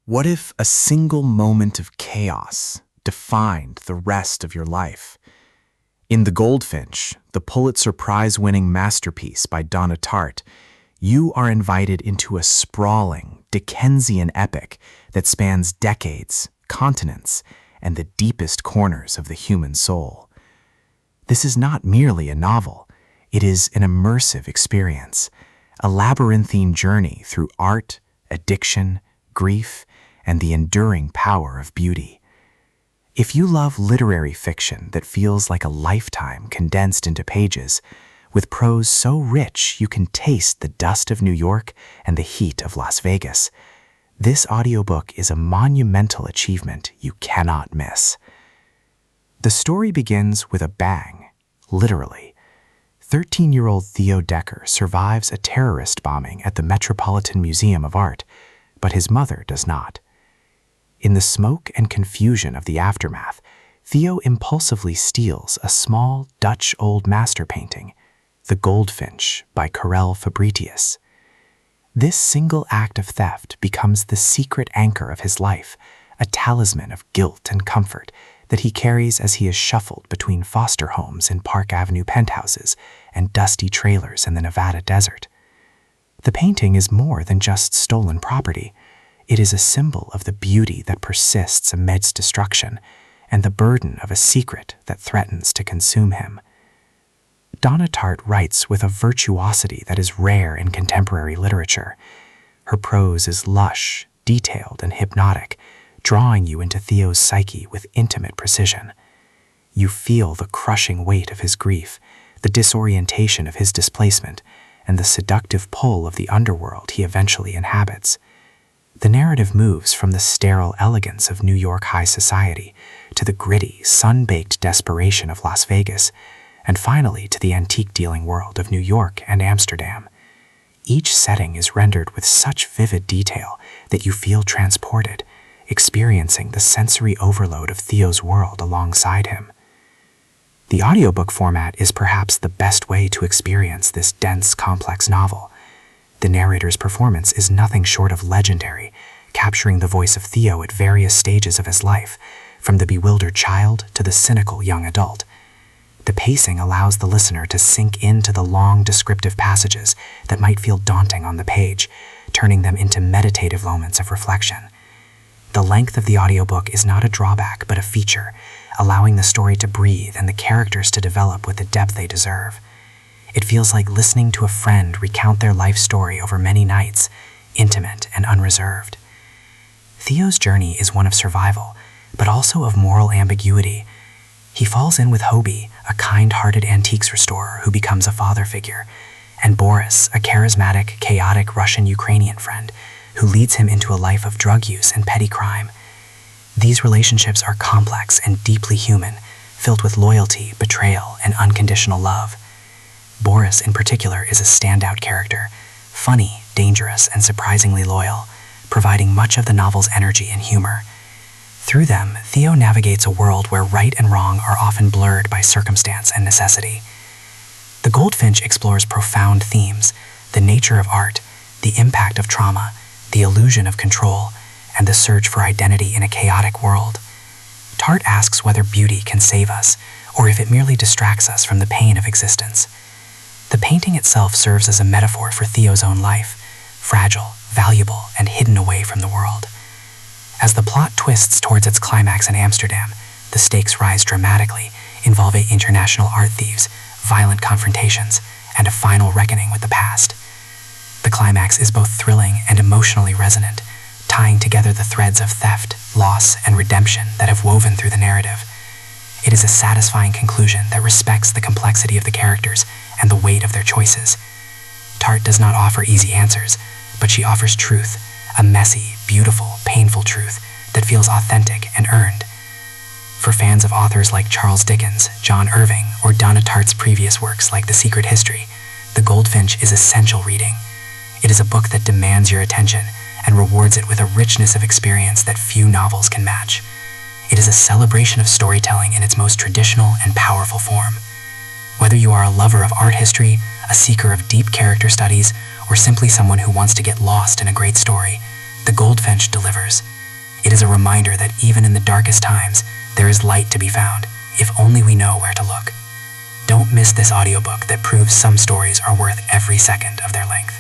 What if a single moment of chaos defined the rest of your life? In The Goldfinch, the Pulitzer Prize-winning masterpiece by Donna Tartt, you are invited into a sprawling, Dickensian epic that spans decades, continents, and the deepest corners of the human soul. This is not merely a novel. It is an immersive experience, a labyrinthine journey through art, addiction, grief, and the enduring power of beauty. If you love literary fiction that feels like a lifetime condensed into pages, with prose so rich you can taste the dust of New York and the heat of Las Vegas, this audiobook is a monumental achievement you cannot miss. The story begins with a bang, literally. 13-year-old Theo survives a terrorist bombing at the Metropolitan Museum of Art, but his mother does not. In the smoke and confusion of the aftermath, Theo impulsively steals a small Dutch old master painting, The Goldfinch by Karel Fabritius. This single act of theft becomes the secret anchor of his life, a talisman of guilt and comfort that he carries as he is shuffled between foster homes in Park Avenue penthouses and dusty trailers in the Nevada desert. The painting is more than just stolen property. It is a symbol of the beauty that persists amidst destruction and the burden of a secret that threatens to consume him. Donna Tartt writes with a virtuosity that is rare in contemporary literature. Her prose is lush, detailed, and hypnotic, drawing you into Theo's psyche with intimate precision. You feel the crushing weight of his grief, the disorientation of his displacement, and the seductive pull of the underworld he eventually inhabits. The narrative moves from the sterile elegance of New York high society to the gritty, sun-baked desperation of Las Vegas, and finally to the antique-dealing world of New York and Amsterdam. Each setting is rendered with such vivid detail that you feel transported, experiencing the sensory overload of Theo's world alongside him. The audiobook format is perhaps the best way to experience this dense, complex novel. The narrator's performance is nothing short of legendary, capturing the voice of Theo at various stages of his life, from the bewildered child to the cynical young adult. The pacing allows the listener to sink into the long, descriptive passages that might feel daunting on the page, turning them into meditative moments of reflection. The length of the audiobook is not a drawback but a feature, allowing the story to breathe and the characters to develop with the depth they deserve. It feels like listening to a friend recount their life story over many nights, intimate and unreserved. Theo's journey is one of survival, but also of moral ambiguity. He falls in with Hobie, a kind-hearted antiques restorer who becomes a father figure, and Boris, a charismatic, chaotic Russian-Ukrainian friend who leads him into a life of drug use and petty crime. These relationships are complex and deeply human, filled with loyalty, betrayal, and unconditional love. Boris, in particular, is a standout character, funny, dangerous, and surprisingly loyal, providing much of the novel's energy and humor. Through them, Theo navigates a world where right and wrong are often blurred by circumstance and necessity. The Goldfinch explores profound themes: the nature of art, the impact of trauma, the illusion of control, and the search for identity in a chaotic world. Tartt asks whether beauty can save us, or if it merely distracts us from the pain of existence. The painting itself serves as a metaphor for Theo's own life, fragile, valuable, and hidden away from the world. As the plot twists towards its climax in Amsterdam, the stakes rise dramatically, involving international art thieves, violent confrontations, and a final reckoning with the past. The climax is both thrilling and emotionally resonant, tying together the threads of theft, loss, and redemption that have woven through the narrative. It is a satisfying conclusion that respects the complexity of the characters and the weight of their choices. Tartt does not offer easy answers, but she offers truth, a messy, beautiful, painful truth that feels authentic and earned. For fans of authors like Charles Dickens, John Irving, or Donna Tartt's previous works like The Secret History, The Goldfinch is essential reading. It is a book that demands your attention and rewards it with a richness of experience that few novels can match. It is a celebration of storytelling in its most traditional and powerful form. Whether you are a lover of art history, a seeker of deep character studies, or simply someone who wants to get lost in a great story, The Goldfinch delivers. It is a reminder that even in the darkest times, there is light to be found, if only we know where to look. Don't miss this audiobook that proves some stories are worth every second of their length.